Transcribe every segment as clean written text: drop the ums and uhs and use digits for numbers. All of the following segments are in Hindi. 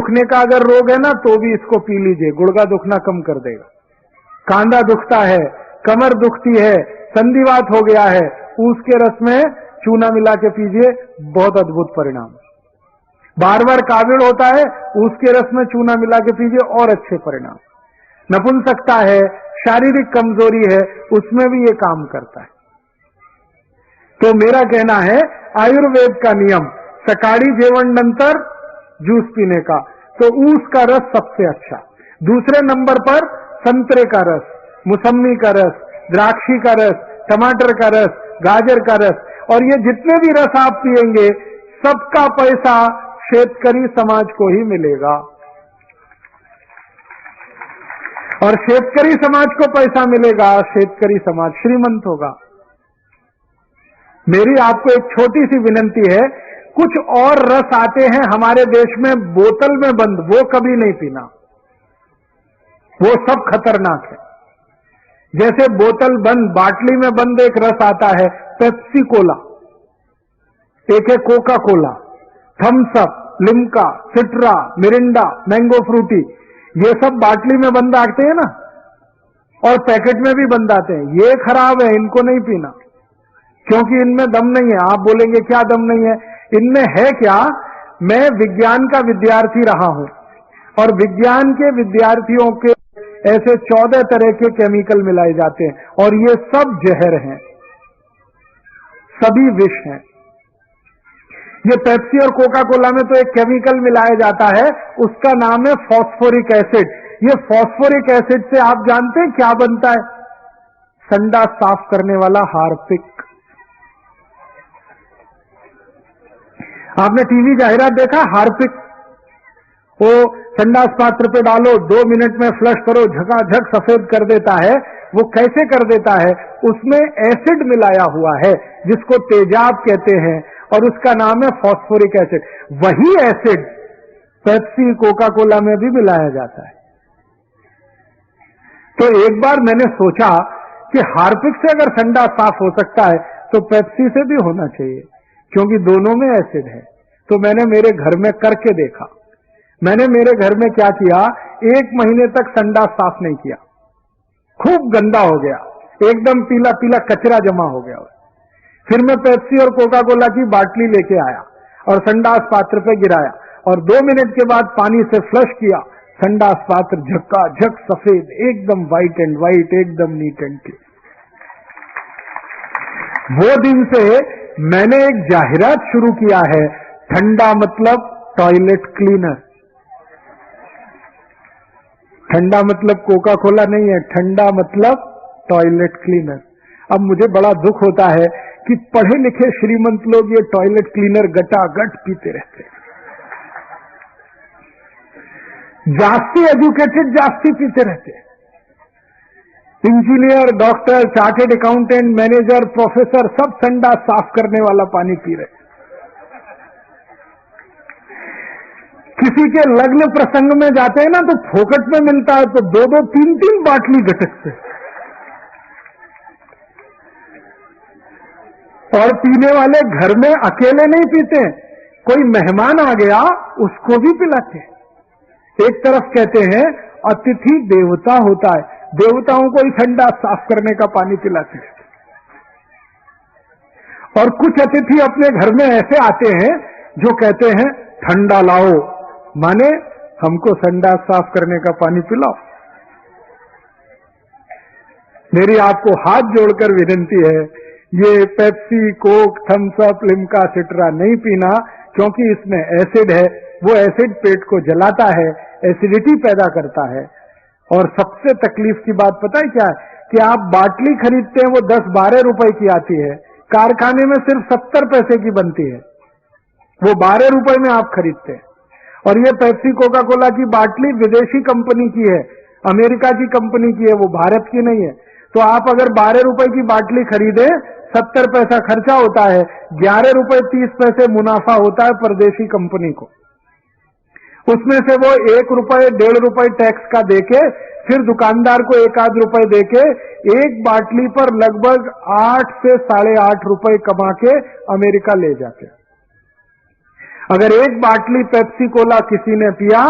दुखने का अगर रोग है ना तो भी इसको पी लीजिए, गुड़गा दुखना कम कर देगा। कांधा दुखता है, कमर दुखती है, संधिवात हो गया है, ऊस के रस में चूना मिला के पीजिए, बहुत अद्भुत परिणाम। बार बार काविड़ होता है, ऊस के रस में चूना मिला के पीजिए, और अच्छे परिणाम। नपुंसकता है, शारीरिक कमजोरी है, उसमें भी ये काम करता है। तो मेरा कहना है आयुर्वेद का नियम, सकाळी जेवण नंतर जूस पीने का, तो ऊस का रस सबसे अच्छा। दूसरे नंबर पर संतरे का रस, मौसमी का रस, द्राक्षी का रस, टमाटर का रस, गाजर का रस, और ये जितने भी रस आप पिएंगे सबका पैसा शेतकरी समाज को ही मिलेगा। और शेतकरी समाज को पैसा मिलेगा, शेतकरी समाज श्रीमंत होगा। मेरी आपको एक छोटी सी विनंती है, कुछ और रस आते हैं हमारे देश में बोतल में बंद, वो कभी नहीं पीना, वो सब खतरनाक है। जैसे बोतल बंद, बाटली में बंद एक रस आता है, पेप्सी कोला, एक है Coca Cola, Thums Up, Limca, Citra, Mirinda, mango Frooti, ये सब बाटली में बंद आते हैं ना, और पैकेट में भी बंद आते हैं। ये खराब है, इनको नहीं पीना, क्योंकि इनमें दम नहीं है। आप बोलेंगे क्या दम नहीं है, इनमें है क्या? मैं विज्ञान का विद्यार्थी रहा हूं, और विज्ञान के विद्यार्थियों के ऐसे 14 तरह के केमिकल मिलाए जाते हैं, और ये सब जहर हैं, सभी विष हैं। ये पेप्सी और कोका कोला में तो एक केमिकल मिलाया जाता है, उसका नाम है फॉस्फोरिक एसिड। ये फॉस्फोरिक एसिड से आप जानते हैं क्या बनता है? संडास साफ करने वाला हार्पिक। आपने टीवी जाहिरात देखा? हार्पिक, वो संडास पात्र पे डालो, 2 मिनट में फ्लश करो, झकाझक सफेद कर देता है। वो कैसे कर देता है? उसमें एसिड मिलाया हुआ है जिसको तेजाब कहते हैं, और उसका नाम है फॉस्फोरिक एसिड। वही एसिड पेप्सी कोका कोला में भी मिलाया जाता है। तो एक बार मैंने सोचा कि हार्पिक से अगर संडास साफ हो सकता है तो पेप्सी से भी होना चाहिए, क्योंकि दोनों में एसिड है। तो मैंने मेरे घर में करके देखा। मैंने मेरे घर में क्या किया, 1 महीने तक संडास साफ नहीं किया, खूब गंदा हो गया, एकदम पीला पीला कचरा जमा हो गया। फिर मैं पेप्सी और कोका कोला की बाटली लेके आया और संडास पात्र पे गिराया, और 2 मिनट के बाद पानी से फ्लश किया। संडास पात्र झक्काझक सफेद, एकदम व्हाइट एंड व्हाइट, एकदम नीट एंड क्लीन। वो दिन से मैंने एक जाहिरात शुरू किया है, ठंडा मतलब टॉयलेट क्लीनर। ठंडा मतलब कोका कोला नहीं है, ठंडा मतलब टॉयलेट क्लीनर। अब मुझे बड़ा दुख होता है कि पढ़े लिखे श्रीमंत लोग ये टॉयलेट क्लीनर गटागट पीते रहते हैं। जास्ती एजुकेटेड जास्ती पीते रहते हैं। Engineer, doctor, chartered accountant, manager, professor सब संडास साफ करने वाला पानी पी रहे। किसी के लग्न प्रसंग में जाते हैं ना तो फोकट में मिलता है, तो 2-2, 3-3 बाटली गटकते हैं। और पीने वाले घर में अकेले नहीं पीते, कोई मेहमान आ गया उसको भी पिलाते हैं। एक तरफ कहते हैं अतिथि देवता होता है, देवताओं को ही ठंडा साफ करने का पानी पिलाते हैं। और कुछ अतिथि अपने घर में ऐसे आते हैं जो कहते हैं ठंडा लाओ, माने हमको संडास साफ करने का पानी पिलाओ। मेरी आपको हाथ जोड़कर विनती है, ये Pepsi, Coke, Thums Up, Limca, Citra नहीं पीना, क्योंकि इसमें एसिड है। वो एसिड पेट को जलाता है, एसिडिटी पैदा करता है। और सबसे तकलीफ की बात पता है क्या है? कि आप बाटली खरीदते हैं, वो 10-12 रुपए की आती है, कारखाने में सिर्फ 70 पैसे की बनती है, वो 12 रुपए में आप खरीदते हैं। और ये पेप्सी कोका कोला की बाटली विदेशी कंपनी की है, अमेरिका की कंपनी की है, वो भारत की नहीं है। तो आप अगर 12 रुपए की बाटली खरीदे, 70 पैसा खर्चा होता है, 11 रुपए 30 पैसे मुनाफा होता है परदेशी कंपनी को। उसमें से वो 1 रुपए 1.5 रुपए टैक्स का देके, फिर दुकानदार को 1-8 रुपए देके एक बाटली पर लगभग 8 से 8.5 रुपए कमा के अमेरिका ले जाते हैं। अगर एक बाटली पेप्सी कोला किसी ने पिया,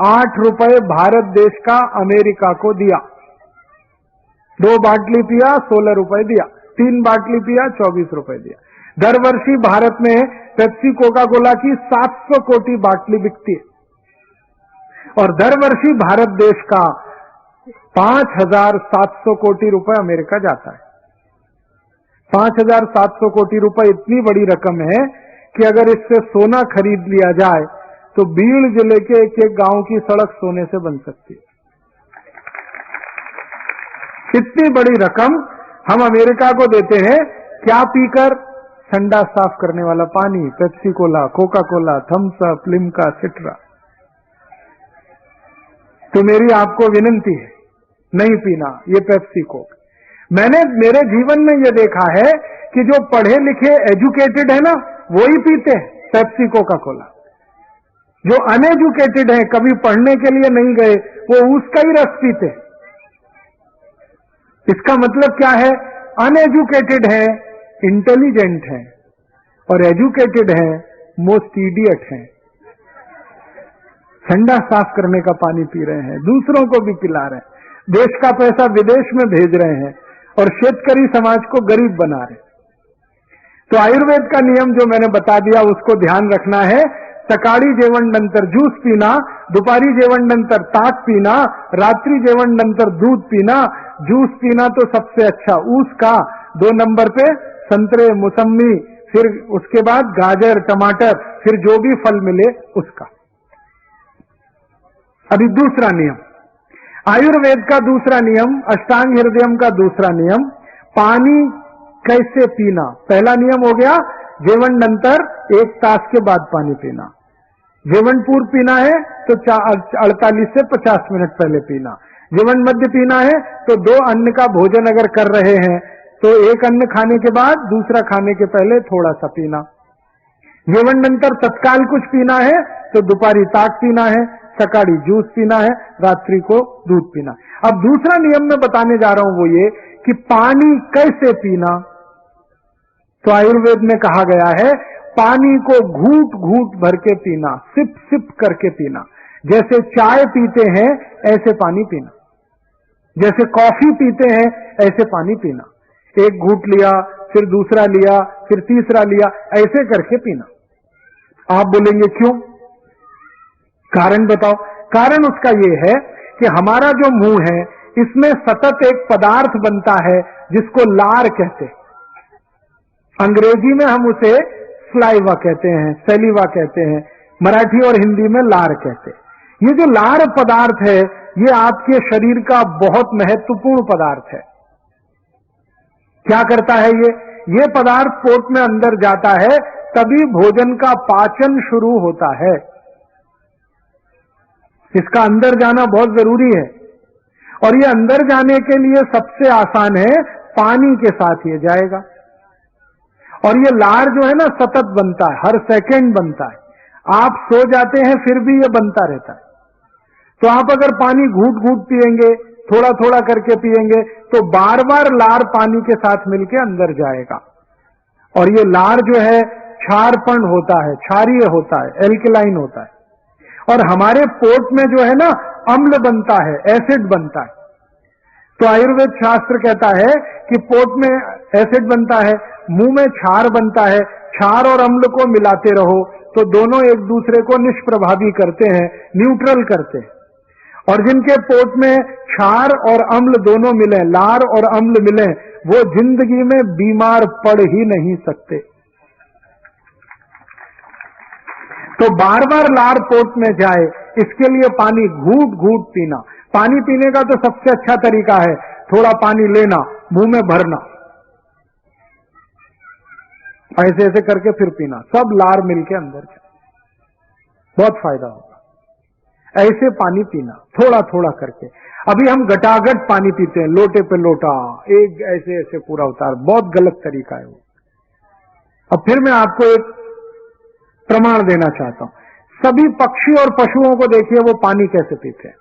8 रुपए भारत देश का अमेरिका को दिया। 2 बाटली पिया 16 रुपए दिया, 3 बाटली पिया 24 रुपए दिया। दर वर्षी भारत में पेप्सी कोका कोला की 700 कोटि बाटली बिकती है और दर वर्षी भारत देश का 5,700 कोटि रुपए अमेरिका जाता है। 5,700 कोटि रुपए इतनी बड़ी रकम है कि अगर इससे सोना खरीद लिया जाए तो बीड़ जिले के एक एक गांव की सड़क सोने से बन सकती है। इतनी बड़ी रकम हम अमेरिका को देते हैं, क्या पीकर? संडा साफ करने वाला पानी, Pepsi Cola, Coca Cola, Thums Up, Limca, Citra. तो मेरी आपको विनती है, नहीं पीना ये पेप्सी कोक। मैंने मेरे जीवन में ये देखा है कि जो पढ़े लिखे एजुकेटेड है ना, वो ही पीते हैं पेप्सी कोका कोला। जो अनएजुकेटेड है, कभी पढ़ने के लिए नहीं गए, वो उसका ही रस पीते हैं। इसका मतलब क्या है? अनएजुकेटेड है, इंटेलिजेंट है, और एजुकेटेड है, मोस्ट इडियट है। ठंडा साफ करने का पानी पी रहे हैं, दूसरों को भी पिला रहे हैं, देश का पैसा विदेश में भेज रहे हैं और शेतकरी समाज को गरीब बना रहे हैं। तो आयुर्वेद का नियम जो मैंने बता दिया उसको ध्यान रखना है। सकाळी जेवण नंतर ज्यूस पीना, दुपारी जेवण नंतर ताक पीना, रात्रि जेवण नंतर दूध पीना। जूस पीना तो सबसे अच्छा ऊस का, 2 नंबर पे संतरे, मौसम्मी, फिर उसके बाद गाजर, टमाटर, फिर जो भी फल मिले उसका। अभी दूसरा नियम, आयुर्वेद का दूसरा नियम, अष्टांग हृदयम का दूसरा नियम, पानी कैसे पीना। पहला नियम हो गया जेवण नंतर 1 तास के बाद पानी पीना। जेवण पूर्व पीना है तो 48 से 50 मिनट पहले पीना। जेवण मध्य पीना है तो 2 अन्न का भोजन अगर कर रहे हैं तो 1 अन्न खाने के बाद दूसरा खाने के पहले थोड़ा सा पीना। जेवण नंतर तत्काल कुछ पीना है तो दोपहरी ताक पीना है, सकाळी जूस पीना है, रात्रि को दूध पीना। अब दूसरा नियम मैं बताने जा रहा हूं वो ये कि पानी कैसे पीना। तो आयुर्वेद में कहा गया है पानी को घूट घूट भर के पीना, सिप सिप करके पीना। जैसे चाय पीते हैं ऐसे पानी पीना, जैसे कॉफी पीते हैं ऐसे पानी पीना। 1 घूट लिया, फिर दूसरा लिया, फिर तीसरा लिया, ऐसे करके पीना। आप बोलेंगे क्यों? कारण बताओ। कारण उसका यह है कि हमारा जो मुंह है इसमें सतत एक पदार्थ बनता है जिसको लार कहते हैं। अंग्रेजी में हम उसे स्लाइवा कहते हैं, सैलिवा कहते हैं, मराठी और हिंदी में लार कहते हैं। ये जो लार पदार्थ है ये आपके शरीर का बहुत महत्वपूर्ण पदार्थ है। क्या करता है ये पदार्थ पेट में अंदर जाता है तभी भोजन का पाचन शुरू होता है। इसका अंदर जाना बहुत जरूरी है और ये अंदर जाने के लिए सबसे आसान है, पानी के साथ ये जाएगा। और ये लार जो है ना सतत बनता है, हर सेकंड बनता है। आप सो जाते हैं फिर भी ये बनता रहता है। तो आप अगर पानी घूट घूट पिएंगे, थोड़ा थोड़ा करके पिएंगे तो बार बार लार पानी के साथ मिलके अंदर जाएगा। और ये लार जो है क्षारपण होता है, क्षारीय होता है, एल्कलाइन होता है। और हमारे पेट में जो है ना अम्ल बनता है, एसिड बनता है। तो आयुर्वेद शास्त्र कहता है कि पेट में एसिड बनता है, मुंह में क्षार बनता है। क्षार और अम्ल को मिलाते रहो तो दोनों एक दूसरे को निष्प्रभावी करते हैं, न्यूट्रल करते हैं। और जिनके पेट में क्षार और अम्ल दोनों मिले, लार और अम्ल मिले, वो जिंदगी में बीमार पड़ ही नहीं सकते। तो बार बार लार पेट में जाए इसके लिए पानी घूट घूट पीना। पानी पीने का तो सबसे अच्छा तरीका है थोड़ा पानी लेना, मुंह में भरना, ऐसे ऐसे करके फिर पीना, सब लार मिलके अंदर जाए, बहुत फायदा होगा। ऐसे पानी पीना थोड़ा थोड़ा करके। अभी हम गटागट पानी पीते हैं, लोटे पे लोटा, एक ऐसे ऐसे पूरा उतार, बहुत गलत तरीका है वो। अब फिर मैं आपको एक प्रमाण देना चाहता हूं। सभी पक्षी और पशुओं को देखिए वो पानी कैसे पीते हैं।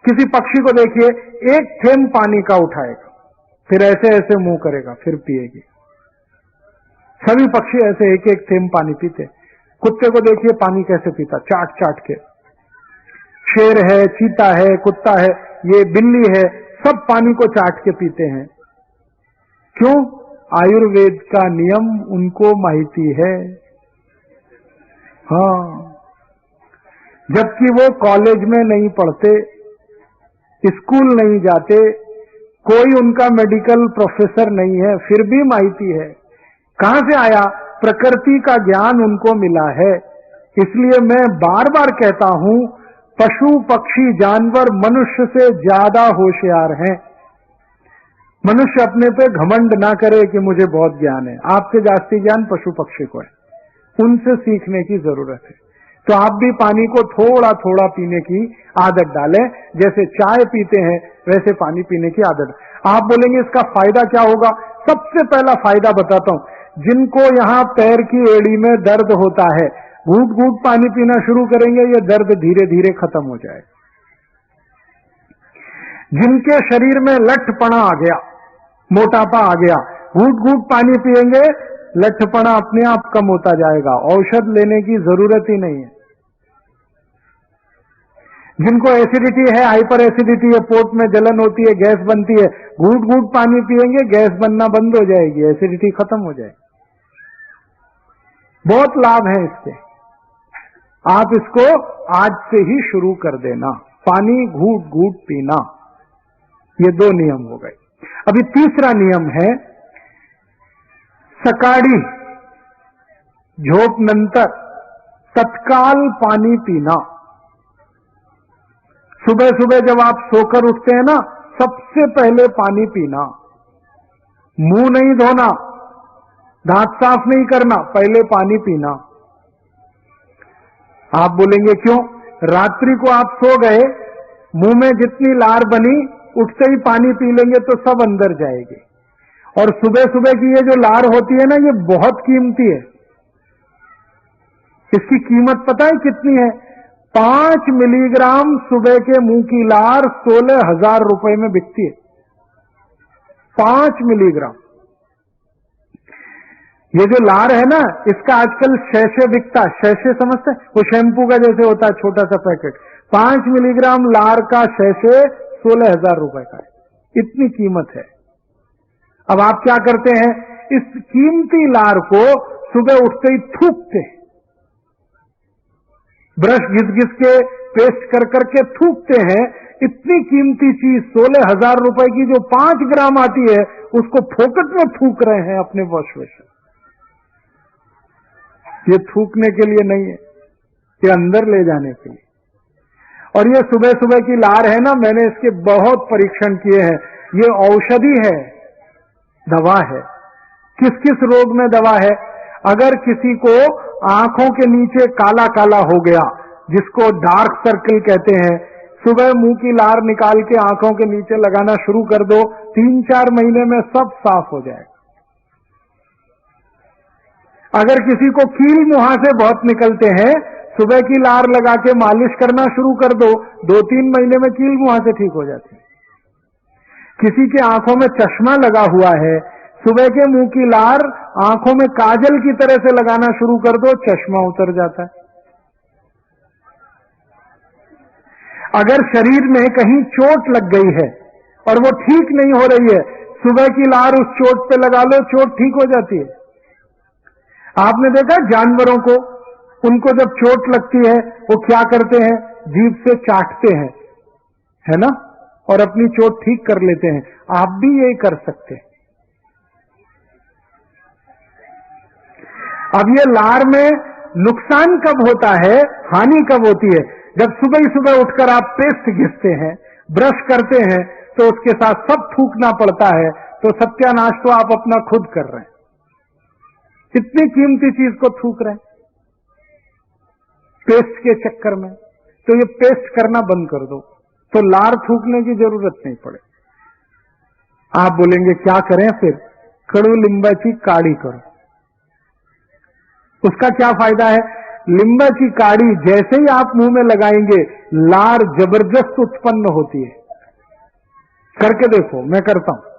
किसी पक्षी को देखिए एक थेंब पानी का उठाएगा, फिर ऐसे ऐसे मुंह करेगा, फिर पिएगी। सभी पक्षी ऐसे एक एक थेंब पानी पीते। कुत्ते को देखिए पानी कैसे पीता, चाट चाट के। शेर है, चीता है, कुत्ता है, ये बिल्ली है, सब पानी को चाट के पीते हैं। क्यों? आयुर्वेद का नियम उनको माहिती है। हाँ, जबकि वो कॉलेज में नहीं पढ़ते, स्कूल नहीं जाते, कोई उनका मेडिकल प्रोफेसर नहीं है, फिर भी माहिती है। कहां से आया? प्रकृति का ज्ञान उनको मिला है। इसलिए मैं बार बार कहता हूं, पशु पक्षी जानवर मनुष्य से ज्यादा होशियार हैं। मनुष्य अपने पे घमंड ना करे कि मुझे बहुत ज्ञान है। आपसे जास्ती ज्ञान पशु पक्षी को है, उनसे सीखने की जरूरत है। तो आप भी पानी को थोड़ा थोड़ा पीने की आदत डालें। जैसे चाय पीते हैं वैसे पानी पीने की आदत। आप बोलेंगे इसका फायदा क्या होगा? सबसे पहला फायदा बताता हूं। जिनको यहां पैर की एड़ी में दर्द होता है, घूट घूट पानी पीना शुरू करेंगे, ये दर्द धीरे धीरे खत्म हो जाए। जिनके शरीर में लठपना आ गया, मोटापा आ गया, घूट घूट पानी पिएंगे, लठपना अपने आप कम होता जाएगा, औषध लेने की जरूरत ही नहीं है। जिनको एसिडिटी है, हाइपर एसिडिटी है, पोट में जलन होती है, गैस बनती है, घूट घूट पानी पिएंगे, गैस बनना बंद हो जाएगी, एसिडिटी खत्म हो जाएगी। बहुत लाभ है इसके। आप इसको आज से ही शुरू कर देना, पानी घूट घूट पीना। ये 2 नियम हो गए। अभी तीसरा नियम है, सकाळी झोप नंतर तत्काल पानी पीना। सुबह सुबह जब आप सोकर उठते हैं ना, सबसे पहले पानी पीना। मुंह नहीं धोना, दांत साफ नहीं करना, पहले पानी पीना। आप बोलेंगे क्यों? रात्रि को आप सो गए, मुंह में जितनी लार बनी, उठते ही पानी पी लेंगे तो सब अंदर जाएगी। और सुबह सुबह की ये जो लार होती है ना, ये बहुत कीमती है। इसकी कीमत पता है कितनी है? 5 मिलीग्राम सुबह के मुंह की लार 16,000 रुपए में बिकती है। 5 मिलीग्राम। ये जो लार है ना, इसका आजकल शैशे बिकता है। शैशे समझते हैं? वो शैम्पू का जैसे होता है, छोटा सा पैकेट। 5 मिलीग्राम लार का शैशे 16,000 रुपए का है। इतनी कीमत है। अब आप क्या करते हैं? इस कीमती लार को सुबह उठते ही थूकते हैं, ब्रश घिस घिस के, पेस्ट कर करके थूकते हैं। इतनी कीमती चीज 16,000 रुपए की जो 5 ग्राम आती है, उसको फोकट में थूक रहे हैं अपने वॉश बेसिन। ये थूकने के लिए नहीं है, ये अंदर ले जाने के लिए। और ये सुबह सुबह की लार है ना, मैंने इसके बहुत परीक्षण किए हैं। ये औषधि है, दवा है। किस किस रोग में दवा है? अगर किसी को आंखों के नीचे काला काला हो गया, जिसको डार्क सर्कल कहते हैं, सुबह मुंह की लार निकाल के आंखों के नीचे लगाना शुरू कर दो, 3-4 महीने में सब साफ हो जाएगा। अगर किसी को कील मुहासे बहुत निकलते हैं, सुबह की लार लगा के मालिश करना शुरू कर दो, 2-3 महीने में कील मुहासे ठीक हो जाते हैं। किसी के आंखों में चश्मा लगा हुआ है, सुबह के मुंह की लार आंखों में काजल की तरह से लगाना शुरू कर दो, चश्मा उतर जाता है। अगर शरीर में कहीं चोट लग गई है और वो ठीक नहीं हो रही है, सुबह की लार उस चोट पे लगा लो, चोट ठीक हो जाती है। आपने देखा जानवरों को, उनको जब चोट लगती है वो क्या करते हैं? जीभ से चाटते हैं, है ना, और अपनी चोट ठीक कर लेते हैं। आप भी यही कर सकते हैं। अब ये लार में नुकसान कब होता है, हानि कब होती है? जब सुबह ही सुबह उठकर आप पेस्ट घिसते हैं, ब्रश करते हैं, तो उसके साथ सब थूकना पड़ता है, तो सत्यानाश तो आप अपना खुद कर रहे हैं। इतनी कीमती चीज को थूक रहे हैं पेस्ट के चक्कर में। तो ये पेस्ट करना बंद कर दो, तो लार थूकने की जरूरत नहीं पड़े। आप बोलेंगे क्या करें फिर? कड़ू लिंबाची काढ़ी करो। उसका क्या फायदा है? लिंबा की काढ़ी जैसे ही आप मुंह में लगाएंगे, लार जबरदस्त उत्पन्न होती है। करके देखो, मैं करता हूं।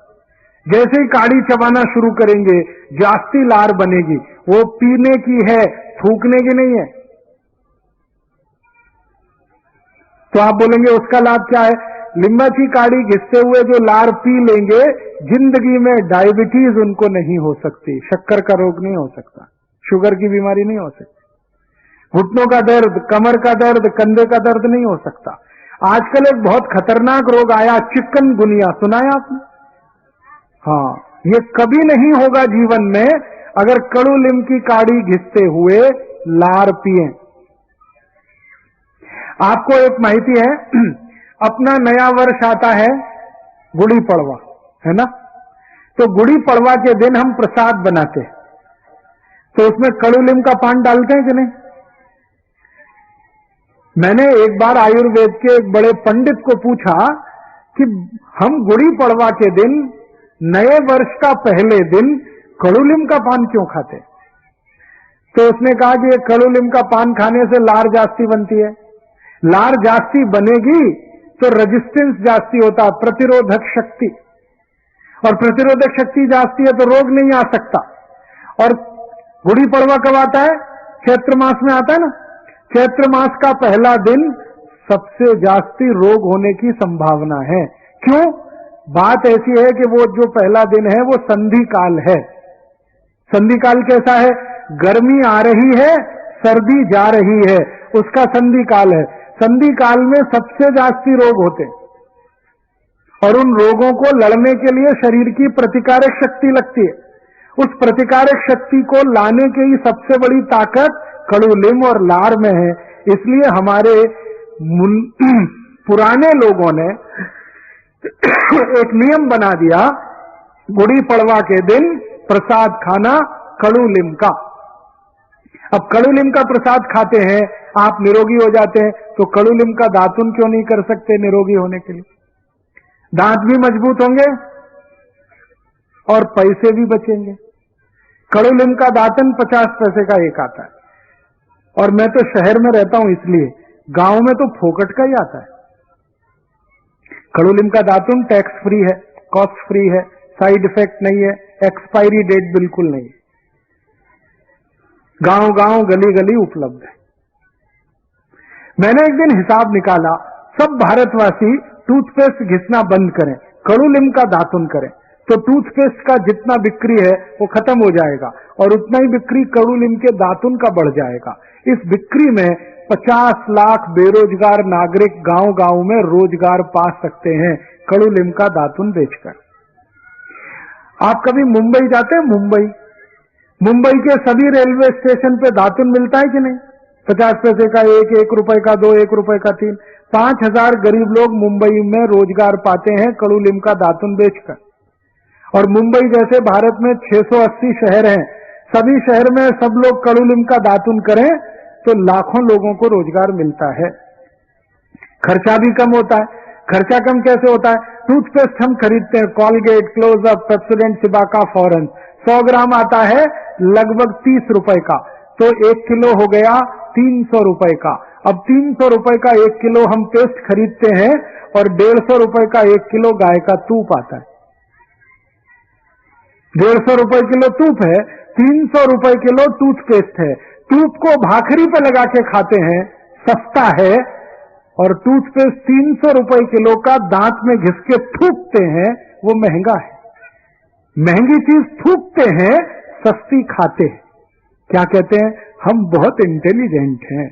जैसे ही काढ़ी चबाना शुरू करेंगे, जास्ती लार बनेगी वो पीने की है, थूकने की नहीं है। तो आप बोलेंगे उसका लाभ क्या है? लिंबाची काढ़ी घिसते हुए जो लार पी लेंगे, जिंदगी में डायबिटीज उनको नहीं हो सकती, शक्कर का रोग नहीं हो सकता, शुगर की बीमारी नहीं हो सकती, घुटनों का दर्द, कमर का दर्द, कंधे का दर्द नहीं हो सकता। आजकल एक बहुत खतरनाक रोग आया, चिकनगुनिया, सुना है आपने? हाँ, ये कभी नहीं होगा जीवन में अगर कड़ू नीम की काढ़ी घिसते हुए लार पिए। आपको एक माहिती है, अपना नया वर्ष आता है गुड़ी पड़वा, है ना? तो गुड़ी पड़वा के दिन हम प्रसाद बनाते हैं, तो उसमें कड़ू नीम का पान डालते हैं कि नहीं? मैंने एक बार आयुर्वेद के एक बड़े पंडित को पूछा कि हम गुड़ी पड़वा के दिन, नए वर्ष का पहले दिन कड़ू नीम का पान क्यों खाते? तो उसने कहा कि ये कड़ू नीम का पान खाने से लार जास्ती बनती है, लार जास्ती बनेगी तो रेजिस्टेंस जास्ती होता, प्रतिरोधक शक्ति, और प्रतिरोधक शक्ति जास्ती है तो रोग नहीं आ सकता। और गुड़ी पड़वा कब आता है? चैत्र मास में आता है ना। चैत्र मास का पहला दिन सबसे जास्ती रोग होने की संभावना है। क्यों? बात ऐसी है कि वो जो पहला दिन है वो संधि काल है। संधि काल कैसा है? गर्मी आ रही है, सर्दी जा रही है, उसका संधि काल है। संधि काल में सबसे जास्ती रोग होते, और उन रोगों को लड़ने के लिए शरीर की प्रतिकारक शक्ति लगती है। उस प्रतिकारक शक्ति को लाने की ही सबसे बड़ी ताकत कड़ू नीम और लार में है। इसलिए हमारे पुराने लोगों ने एक नियम बना दिया, गुड़ी पड़वा के दिन प्रसाद खाना कड़ू नीम का। अब कड़ू नीम का प्रसाद खाते हैं, आप निरोगी हो जाते हैं, तो कड़ू नीम का दातुन क्यों नहीं कर सकते निरोगी होने के लिए? दांत भी मजबूत होंगे और पैसे भी बचेंगे। कड़ू नीम का दातन 50 पैसे का एक आता है, और मैं तो शहर में रहता हूं इसलिए, गांव में तो फोकट का ही आता है। कड़ू नीम का दातुन टैक्स फ्री है, कॉस्ट फ्री है, साइड इफेक्ट नहीं है, एक्सपायरी डेट बिल्कुल नहीं, गांव गांव गली गली उपलब्ध है। मैंने एक दिन हिसाब निकाला, सब भारतवासी टूथपेस्ट घिसना बंद करें, कड़ू नीम का दातुन करें, तो टूथपेस्ट का जितना बिक्री है वो खत्म हो जाएगा, और उतना ही बिक्री कड़ू नीम के दातुन का बढ़ जाएगा। इस बिक्री में 50 लाख बेरोजगार नागरिक गांव गांव में रोजगार पा सकते हैं कड़ू नीम का दातुन बेचकर। आप कभी मुंबई जाते हैं? मुंबई के सभी रेलवे स्टेशन पे दातुन मिलता है कि नहीं? 50 पैसे का एक, 1 रुपए का 2, 1 रुपए का 3, 5000 गरीब लोग मुंबई में रोजगार पाते हैं कड़ू नीम का दातुन बेचकर। और मुंबई जैसे भारत में 680 शहर हैं, सभी शहर में सब लोग कड़ू नीम का दातुन करें तो लाखों लोगों को रोजगार मिलता है। खर्चा भी कम होता है। खर्चा कम कैसे होता है? टूथपेस्ट हम खरीदते हैं, कॉलगेट, क्लोजअप, पेप्सोडेंट, सिबाका, फॉरेंस, 100 ग्राम आता है लगभग 30 रुपए का, तो 1 किलो हो गया 300 रुपए का। अब 300 रुपए का 1 किलो हम पेस्ट खरीदते हैं, और 150 रुपए का 1 किलो गाय का तूप आता है। 150 रुपए किलो तूप है, 300 रुपए किलो टूथपेस्ट है। तूप को भाखरी पे लगा के खाते हैं, सस्ता है, और टूथपेस्ट 300 रुपए किलो का दांत में घिस के थूकते हैं, वो महंगा है। महंगी चीज थूकते हैं, सस्ती खाते हैं। क्या कहते हैं? हम बहुत इंटेलिजेंट हैं,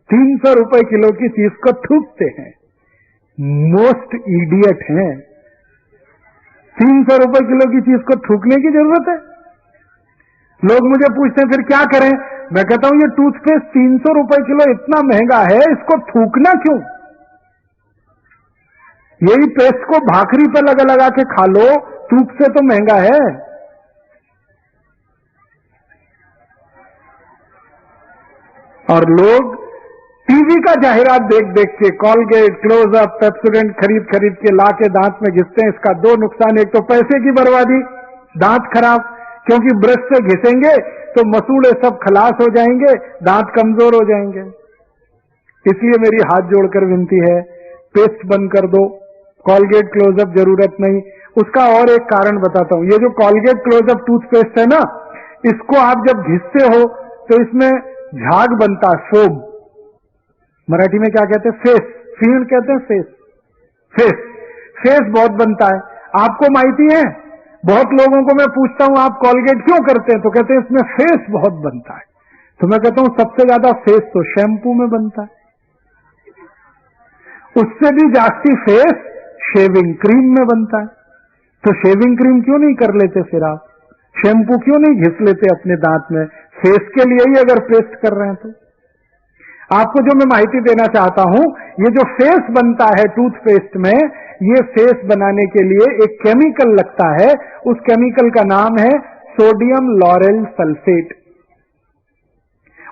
300 रुपए किलो की चीज को थूकते हैं, मोस्ट इडियट हैं। 300 रुपए किलो की चीज को थूकने की जरूरत है? लोग मुझे पूछते हैं फिर क्या करें? मैं कहता हूं ये टूथपेस्ट 300 रुपए किलो इतना महंगा है, इसको थूकना क्यों? यही पेस्ट को भाखरी पे लगा लगा के खा लो, तूप से तो महंगा है। और लोग टीवी का जाहिरात देख देख के कॉलगेट, क्लोजअप, पेप्सोडेंट खरीद के ला के दांत में घिसते हैं। इसका 2 नुकसान, एक तो पैसे की बर्बादी, दांत खराब, क्योंकि ब्रश से घिसेंगे तो मसूड़े सब खलास हो जाएंगे, दांत कमजोर हो जाएंगे। इसलिए मेरी हाथ जोड़कर विनती है, पेस्ट बंद कर दो, कॉलगेट क्लोजअप जरूरत नहीं। उसका और एक कारण बताता हूं, ये जो कॉलगेट क्लोजअप टूथपेस्ट है ना, इसको आप जब घिसते हो तो इसमें झाग बनता है, फोम। मराठी में क्या कहते हैं? फेस। फीण कहते हैं फेस। फेस फेस बहुत बनता है। आपको माहिती है, बहुत लोगों को मैं पूछता हूं आप कॉलगेट क्यों करते हैं, तो कहते हैं इसमें फेस बहुत बनता है। तो मैं कहता हूं सबसे ज्यादा फेस तो शैम्पू में बनता है, उससे भी जास्ती फेस शेविंग क्रीम में बनता है। तो शेविंग क्रीम क्यों नहीं कर लेते फिर आप? शैम्पू क्यों नहीं घिस लेते अपने दांत में? फेस के लिए ही अगर पेस्ट कर रहे हैं तो। आपको जो मैं माहिती देना चाहता हूं, ये जो फेस बनता है टूथपेस्ट में, ये फेस बनाने के लिए एक केमिकल लगता है। उस केमिकल का नाम है सोडियम लॉरेल सल्फेट,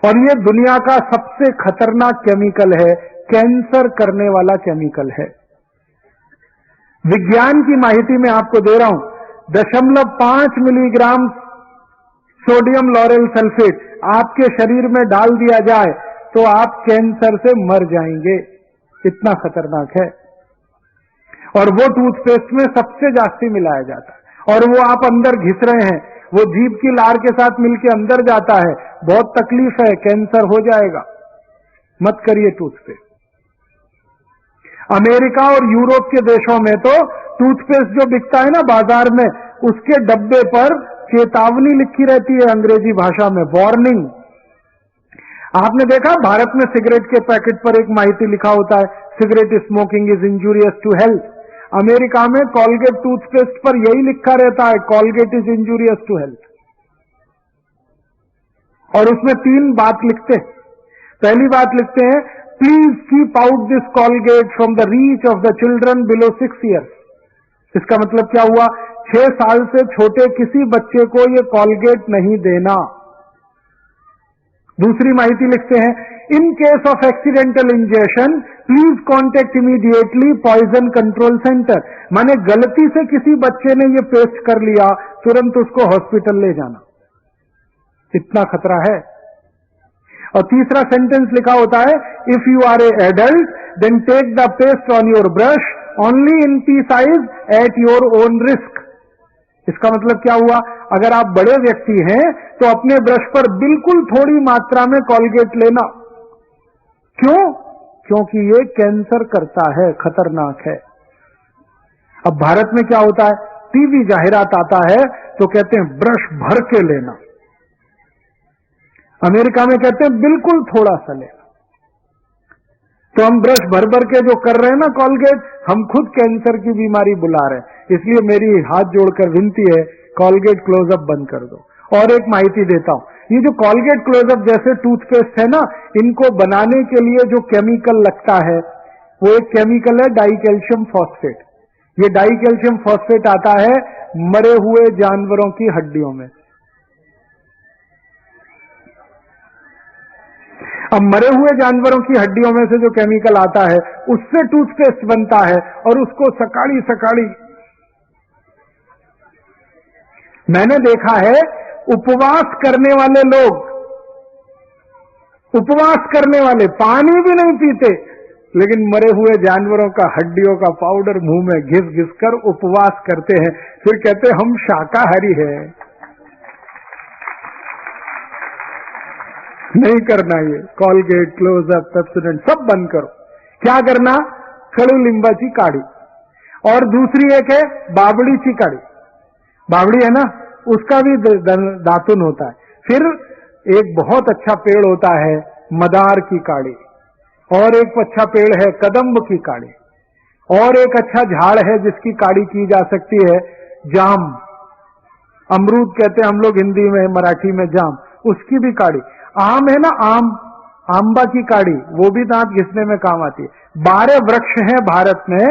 और ये दुनिया का सबसे खतरनाक केमिकल है, कैंसर करने वाला केमिकल है। विज्ञान की माहिती मैं आपको दे रहा हूं, 0.5 मिलीग्राम सोडियम लॉरेल सल्फेट आपके शरीर में डाल दिया जाए तो आप कैंसर से मर जाएंगे, इतना खतरनाक है। और वो टूथपेस्ट में सबसे जास्ती मिलाया जाता है, और वो आप अंदर घिस रहे हैं, वो जीभ की लार के साथ मिलकर अंदर जाता है, बहुत तकलीफ है, कैंसर हो जाएगा, मत करिए टूथपेस्ट। अमेरिका और यूरोप के देशों में तो टूथपेस्ट जो बिकता है ना बाजार में, उसके डब्बे पर चेतावनी लिखी रहती है अंग्रेजी भाषा में, वार्निंग। आपने देखा भारत में सिगरेट के पैकेट पर एक माहिती लिखा होता है, cigarette smoking is injurious to health. America में कॉलगेट टूथपेस्ट पर यही लिखा रहता है, Colgate is injurious to health. और उसमें 3 बात लिखते हैं। पहली बात लिखते हैं, please keep out this Colgate from the reach of the children below 6 years. इसका मतलब क्या हुआ? 6 साल से छोटे किसी बच्चे को ये कॉलगेट नहीं देना। दूसरी माहिती लिखते हैं, in case of accidental injection please contact immediately poison control centre. माने गलती से किसी बच्चे ने ये पेस्ट कर लिया, तुरंत उसको हॉस्पिटल ले जाना, इतना खतरा है। और तीसरा सेंटेंस लिखा होता है, if you are a adult then take the paste on your brush only in pea size at your own risk. इसका मतलब क्या हुआ? अगर आप बड़े व्यक्ति हैं तो अपने ब्रश पर बिल्कुल थोड़ी मात्रा में कॉलगेट लेना। क्यों? क्योंकि ये कैंसर करता है, खतरनाक है। अब भारत में क्या होता है, टीवी जाहिरात आता है तो कहते हैं ब्रश भर के लेना, अमेरिका में कहते हैं बिल्कुल थोड़ा सा लेना। तो हम ब्रश भर भर के जो कर रहे हैं ना कॉलगेट, हम खुद कैंसर की बीमारी बुला रहे हैं। इसलिए मेरी हाथ जोड़कर विनती है, कॉलगेट क्लोजअप बंद कर दो। और एक माहिती देता हूं, ये जो कॉलगेट क्लोजअप जैसे टूथपेस्ट है ना, इनको बनाने के लिए जो केमिकल लगता है, वो एक केमिकल है डाइकैल्शियम फॉस्फेट। ये डाइकैल्शियम फॉस्फेट आता है मरे हुए जानवरों की हड्डियों में। अब मरे हुए जानवरों की हड्डियों में से जो केमिकल आता है, उससे टूथपेस्ट बनता है, और उसको सकाड़ी सकाड़ी मैंने देखा है, उपवास करने वाले लोग, उपवास करने वाले पानी भी नहीं पीते, लेकिन मरे हुए जानवरों का हड्डियों का पाउडर मुंह में घिस घिस कर उपवास करते हैं, फिर कहते हैं हम शाकाहारी हैं। नहीं करना ये कॉलगेट, क्लोजअप, पेप्सोडेंट सब बंद करो। क्या करना? खड़ू लिंबाची काढ़ी, और दूसरी एक है बावड़ीची काढ़ी। बावड़ी है ना, उसका भी दातुन होता है। फिर एक बहुत अच्छा पेड़ होता है मदार की काढ़ी, और एक अच्छा पेड़ है कदम्ब की काढ़ी, और एक अच्छा झाड़ है जिसकी काढ़ी की जा सकती है जाम, अमरूद कहते हैं हम लोग हिंदी में, मराठी में जाम, उसकी भी काढ़ी। आम है ना, आम, आंबा की काढ़ी, वो भी दांत घिसने में काम आती है। 12 वृक्ष हैं भारत में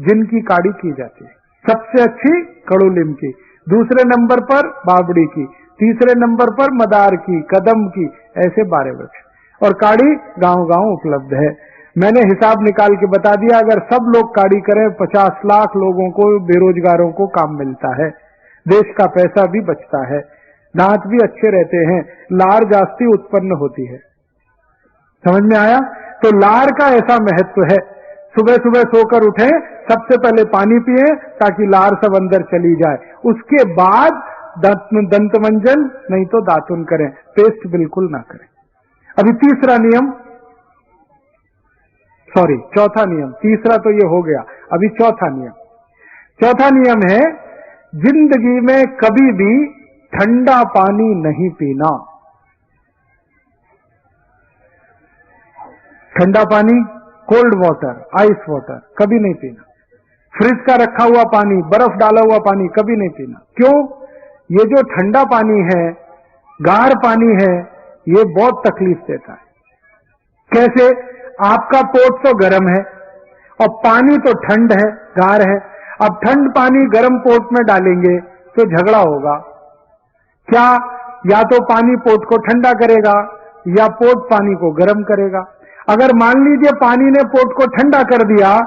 जिनकी काढ़ी की जाती है। सबसे अच्छी कड़ूलिम की, दूसरे नंबर पर बावड़ी की, तीसरे नंबर पर मदार की, कदम की, ऐसे 12 वृक्ष। और काढ़ी गांव गांव उपलब्ध है। मैंने हिसाब निकाल के बता दिया, अगर सब लोग काढ़ी करें 50 लाख लोगों को, बेरोजगारों को काम मिलता है, देश का पैसा भी बचता है, दांत भी अच्छे रहते हैं, लार जास्ती उत्पन्न होती है। समझ में आया? तो लार का ऐसा महत्व है। सुबह सुबह सोकर उठें, सबसे पहले पानी पिएं ताकि लार सब अंदर चली जाए, उसके बाद दंत मंजन, नहीं तो दातुन करें, पेस्ट बिल्कुल ना करें। अभी तीसरा नियम, सॉरी चौथा नियम, तीसरा तो ये हो गया, अभी चौथा नियम। चौथा नियम है जिंदगी में कभी भी ठंडा पानी नहीं पीना। ठंडा पानी, कोल्ड वाटर, आइस वाटर कभी नहीं पीना। फ्रिज का रखा हुआ पानी, बर्फ डाला हुआ पानी कभी नहीं पीना। क्यों? ये जो ठंडा पानी है, गाढ़ पानी है, ये बहुत तकलीफ देता है। कैसे? आपका पोट तो गर्म है और पानी तो ठंड है, गाढ़ है। अब ठंड पानी गर्म पोट में डालेंगे तो झगड़ा होगा। क्या? या तो पानी पोट को ठंडा करेगा या पोट पानी को गर्म करेगा। अगर मान लीजिए पानी ने पोट को ठंडा कर दिया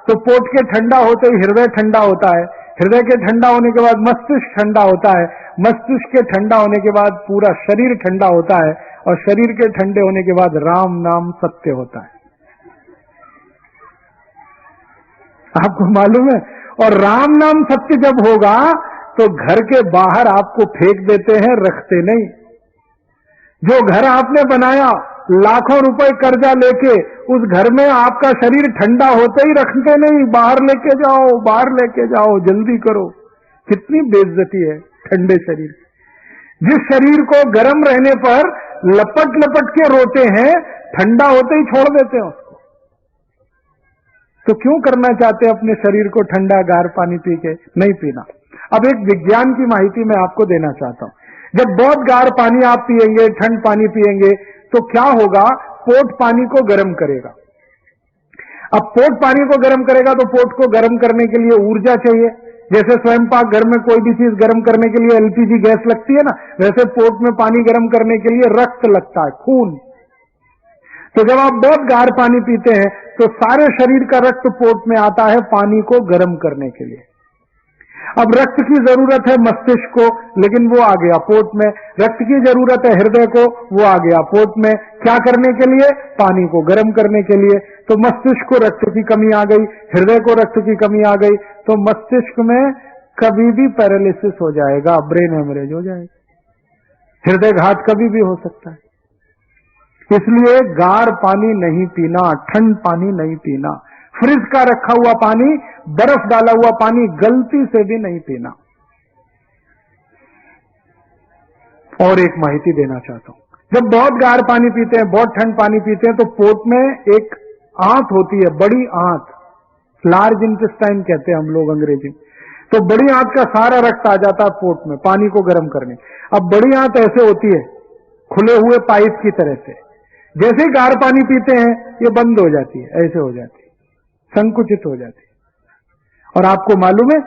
तो पोट के ठंडा होते ही हृदय ठंडा होता है, हृदय के ठंडा होने के बाद मस्तिष्क ठंडा होता है, मस्तिष्क के ठंडा होने के बाद पूरा शरीर ठंडा होता है और शरीर के ठंडे होने के बाद राम नाम सत्य होता है। आपको मालूम है? और राम नाम सत्य जब होगा तो घर के बाहर आपको फेंक देते हैं, रखते नहीं। जो घर आपने बनाया लाखों रुपए कर्जा लेके, उस घर में आपका शरीर ठंडा होते ही रखते नहीं, बाहर लेके जाओ, बाहर लेके जाओ, जल्दी करो। कितनी बेइज्जती है ठंडे शरीर। जिस शरीर को गर्म रहने पर लपट लपट के रोते हैं, ठंडा होते ही छोड़ देते हैं उसको। तो क्यों करना चाहते हैं अपने शरीर को ठंडा गार पानी पी के? नहीं पीना। अब एक विज्ञान की माहिती मैं आपको देना चाहता हूं। जब बहुत गार पानी आप पिएंगे, ठंड पानी पिएंगे, तो क्या होगा? पोट पानी को गर्म करेगा। अब पोट पानी को गर्म करेगा तो पोट को गर्म करने के लिए ऊर्जा चाहिए। जैसे स्वयं पाक घर में कोई भी चीज गर्म करने के लिए एलपीजी गैस लगती है ना, वैसे पोट में पानी गर्म करने के लिए रक्त लगता है, खून। तो जब आप बहुत गाढ़ पानी पीते हैं तो सारे शरीर का रक्त पोट में आता है पानी को गर्म करने के लिए। अब रक्त की जरूरत है मस्तिष्क को, लेकिन वो आ गया पोट में। रक्त की जरूरत है हृदय को, वो आ गया पोट में। क्या करने के लिए? पानी को गर्म करने के लिए। तो मस्तिष्क को रक्त की कमी आ गई, हृदय को रक्त की कमी आ गई, तो मस्तिष्क में कभी भी पैरालिसिस हो जाएगा, ब्रेन हेमरेज हो जाएगा, हृदय घात कभी भी हो सकता है। इसलिए गाढ़ पानी नहीं पीना, ठंड पानी नहीं पीना, फ्रिज का रखा हुआ पानी, बर्फ डाला हुआ पानी गलती से भी नहीं पीना। और एक माहिती देना चाहता हूं, जब बहुत गाढ़ पानी पीते हैं, बहुत ठंड पानी पीते हैं, तो पोट में एक आंत होती है, बड़ी आंत, लार्ज इंटेस्टाइन कहते हैं हम लोग अंग्रेजी। तो बड़ी आंत का सारा रक्त आ जाता है पोट में पानी को गर्म करने। अब बड़ी आंत ऐसे होती है, खुले हुए पाइप की तरह से। जैसे ही गाढ़ पानी पीते हैं ये बंद हो जाती है, ऐसे हो जाती है, संकुचित हो जाती है। और आपको मालूम है,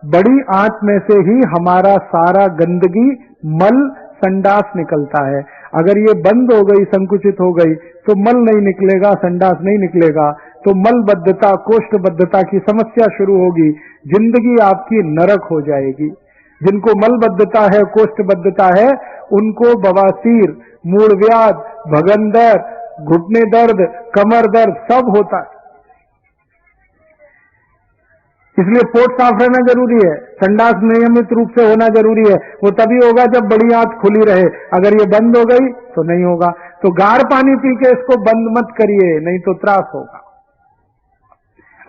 बड़ी आंत में से ही हमारा सारा गंदगी, मल, संडास निकलता है। अगर ये बंद हो गई, संकुचित हो गई, तो मल नहीं निकलेगा, संडास नहीं निकलेगा, तो मलबद्धता, कोष्ठबद्धता की समस्या शुरू होगी, जिंदगी आपकी नरक हो जाएगी। जिनको मलबद्धता है, कोष्ठबद्धता है, उनको बवासीर, मूलव्याध, भगंदर, घुटने दर्द, कमर दर्द सब होता है। इसलिए पोट साफ रहना जरूरी है, संडास नियमित रूप से होना जरूरी है। वो तभी होगा जब बड़ी आंत खुली रहे, अगर ये बंद हो गई तो नहीं होगा। तो गाढ़ पानी पी के इसको बंद मत करिए, नहीं तो त्रास होगा।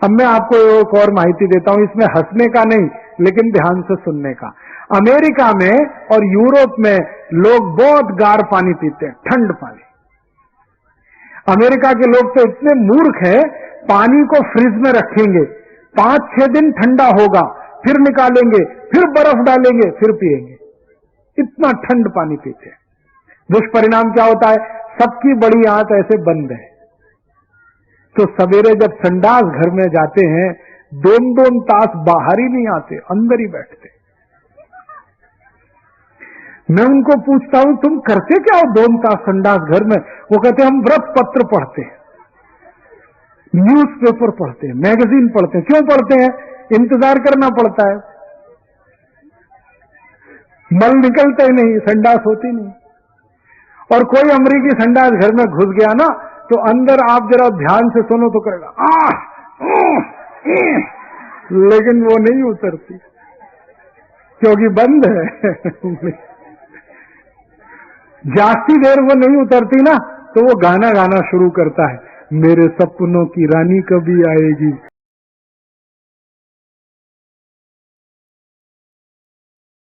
अब मैं आपको एक और माहिती देता हूं, इसमें हंसने का नहीं, लेकिन ध्यान से सुनने का। अमेरिका में और यूरोप में लोग बहुत गाढ़ पानी पीते हैं, ठंड पानी। अमेरिका के लोग तो इतने मूर्ख हैं, पानी को फ्रिज में रखेंगे, 5-6 दिन ठंडा होगा, फिर निकालेंगे, फिर बर्फ डालेंगे, फिर पिएंगे। इतना ठंड पानी पीते हैं। दुष्परिणाम क्या होता है? सबकी बड़ी आंत ऐसे बंद है, तो सवेरे जब संडास घर में जाते हैं, 2-2 तास बाहर ही नहीं आते, अंदर ही बैठते। मैं उनको पूछता हूं, तुम करते क्या हो 2 तास संडास घर में? वो कहते हम व्रत पत्र पढ़ते हैं, न्यूज़पेपर पढ़ते हैं, मैगजीन पढ़ते हैं। क्यों पढ़ते हैं? इंतजार करना पड़ता है, मल निकलता ही नहीं, संडास होती नहीं। और कोई अमरीकी संडास घर में घुस गया ना, तो अंदर आप जरा ध्यान से सुनो तो करेगा लेकिन वो नहीं उतरती। क्योंकि बंद है। जास्ती देर वो नहीं उतरती ना, तो वो गाना गाना शुरू करता है, मेरे सपनों की रानी कभी आएगी।